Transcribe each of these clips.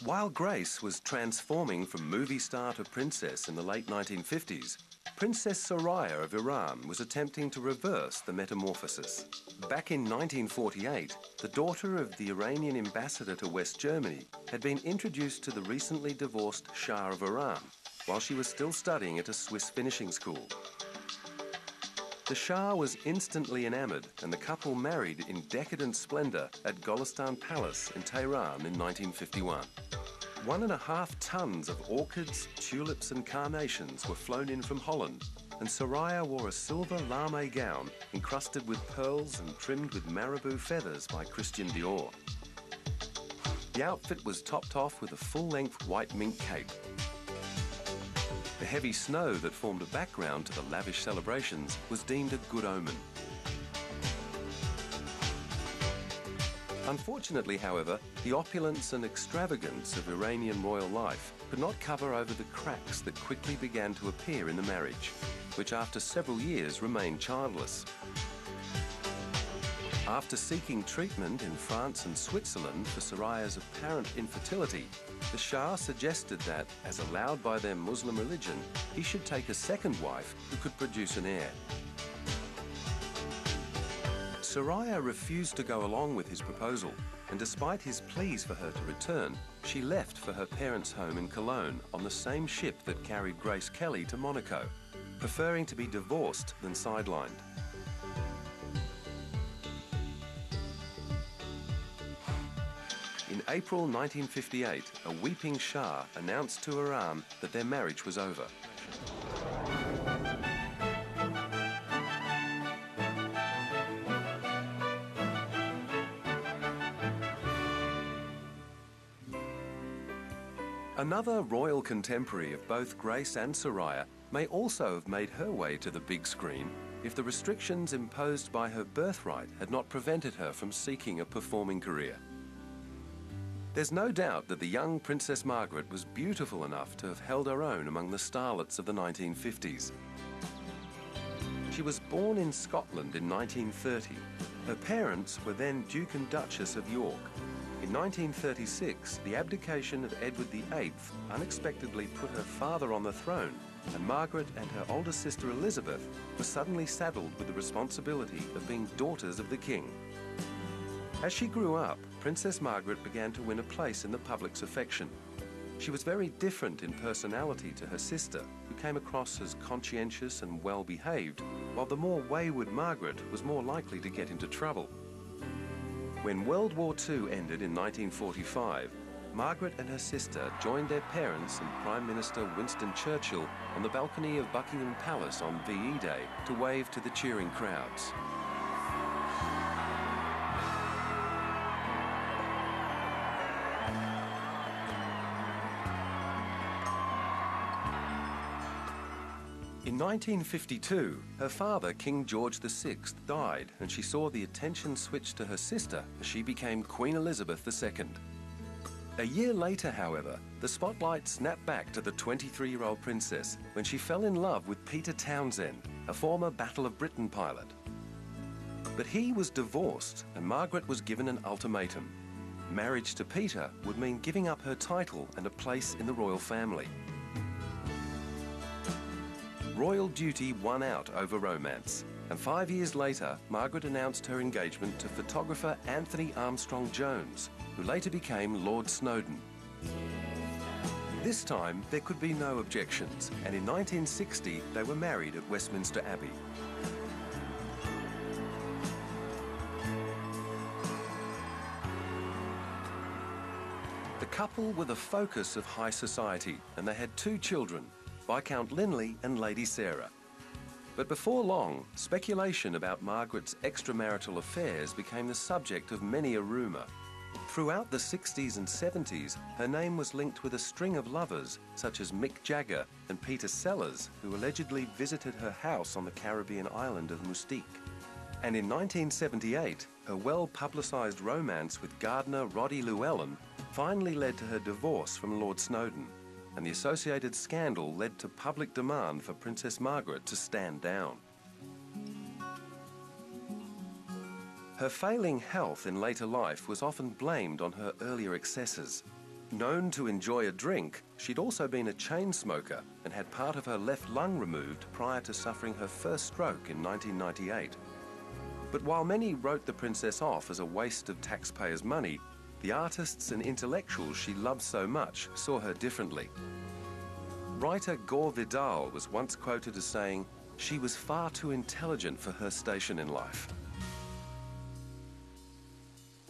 While Grace was transforming from movie star to princess in the late 1950s, Princess Soraya of Iran was attempting to reverse the metamorphosis. Back in 1948, the daughter of the Iranian ambassador to West Germany had been introduced to the recently divorced Shah of Iran while she was still studying at a Swiss finishing school. The Shah was instantly enamoured, and the couple married in decadent splendour at Golistan Palace in Tehran in 1951. 1.5 tons of orchids, tulips and carnations were flown in from Holland, and Soraya wore a silver lame gown encrusted with pearls and trimmed with marabou feathers by Christian Dior. The outfit was topped off with a full-length white mink cape. The heavy snow that formed a background to the lavish celebrations was deemed a good omen. Unfortunately, however, the opulence and extravagance of Iranian royal life could not cover over the cracks that quickly began to appear in the marriage, which after several years remained childless. After seeking treatment in France and Switzerland for Soraya's apparent infertility, the Shah suggested that, as allowed by their Muslim religion, he should take a second wife who could produce an heir. Soraya refused to go along with his proposal, and despite his pleas for her to return, she left for her parents' home in Cologne on the same ship that carried Grace Kelly to Monaco, preferring to be divorced than sidelined. In April 1958, a weeping Shah announced to Iran that their marriage was over. Another royal contemporary of both Grace and Soraya may also have made her way to the big screen if the restrictions imposed by her birthright had not prevented her from seeking a performing career. There's no doubt that the young Princess Margaret was beautiful enough to have held her own among the starlets of the 1950s. She was born in Scotland in 1930. Her parents were then Duke and Duchess of York. In 1936, the abdication of Edward VIII unexpectedly put her father on the throne, and Margaret and her older sister Elizabeth were suddenly saddled with the responsibility of being daughters of the king. As she grew up, Princess Margaret began to win a place in the public's affection. She was very different in personality to her sister, who came across as conscientious and well-behaved, while the more wayward Margaret was more likely to get into trouble. When World War II ended in 1945, Margaret and her sister joined their parents and Prime Minister Winston Churchill on the balcony of Buckingham Palace on VE Day to wave to the cheering crowds. In 1952, her father, King George VI, died, and she saw the attention switch to her sister as she became Queen Elizabeth II. A year later, however, the spotlight snapped back to the 23-year-old princess when she fell in love with Peter Townsend, a former Battle of Britain pilot. But he was divorced, and Margaret was given an ultimatum. Marriage to Peter would mean giving up her title and a place in the royal family. Royal duty won out over romance, and 5 years later, Margaret announced her engagement to photographer Anthony Armstrong Jones, who later became Lord Snowdon. This time, there could be no objections, and in 1960, they were married at Westminster Abbey. The couple were the focus of high society, and they had 2 children, Viscount Linley and Lady Sarah. But before long, speculation about Margaret's extramarital affairs became the subject of many a rumour. Throughout the 60s and 70s, her name was linked with a string of lovers, such as Mick Jagger and Peter Sellers, who allegedly visited her house on the Caribbean island of Mustique. And in 1978, her well-publicised romance with gardener Roddy Llewellyn finally led to her divorce from Lord Snowdon, and the associated scandal led to public demand for Princess Margaret to stand down. Her failing health in later life was often blamed on her earlier excesses. Known to enjoy a drink, she'd also been a chain smoker and had part of her left lung removed prior to suffering her first stroke in 1998. But while many wrote the princess off as a waste of taxpayers' money, the artists and intellectuals she loved so much saw her differently. Writer Gore Vidal was once quoted as saying, "She was far too intelligent for her station in life."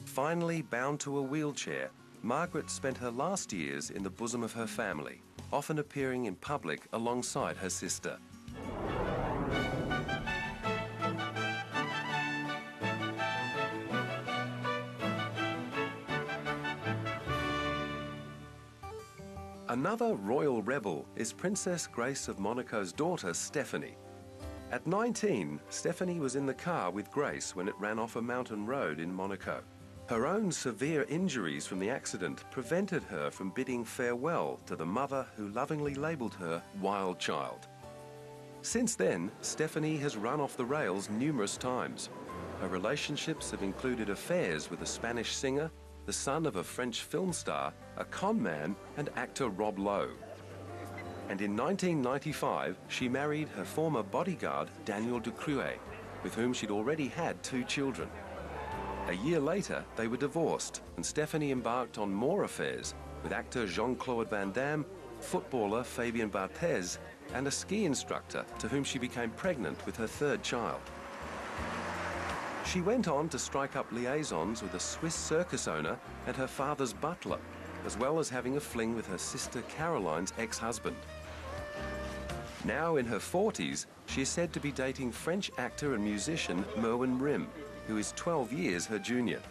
Finally bound to a wheelchair, Margaret spent her last years in the bosom of her family, often appearing in public alongside her sister. Another royal rebel is Princess Grace of Monaco's daughter, Stephanie. At 19, Stephanie was in the car with Grace when it ran off a mountain road in Monaco. Her own severe injuries from the accident prevented her from bidding farewell to the mother who lovingly labelled her Wild Child. Since then, Stephanie has run off the rails numerous times. Her relationships have included affairs with a Spanish singer, the son of a French film star, a con man, and actor Rob Lowe. And in 1995, she married her former bodyguard, Daniel Ducruet, with whom she'd already had 2 children. A year later, they were divorced, and Stephanie embarked on more affairs with actor Jean-Claude Van Damme, footballer Fabien Barthez, and a ski instructor to whom she became pregnant with her 3rd child. She went on to strike up liaisons with a Swiss circus owner and her father's butler, as well as having a fling with her sister Caroline's ex-husband. Now in her 40s, she is said to be dating French actor and musician Merwin Rim, who is 12 years her junior.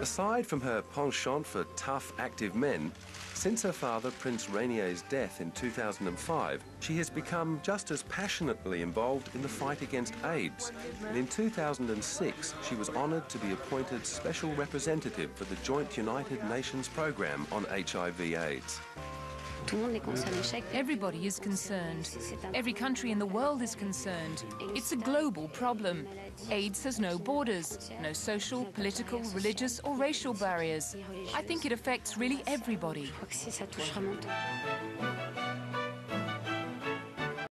Aside from her penchant for tough, active men, since her father Prince Rainier's death in 2005, she has become just as passionately involved in the fight against AIDS. And in 2006, she was honoured to be appointed Special Representative for the Joint United Nations Programme on HIV/AIDS. Everybody is concerned. Every country in the world is concerned. It's a global problem. AIDS has no borders, no social, political, religious or racial barriers. I think it affects really everybody.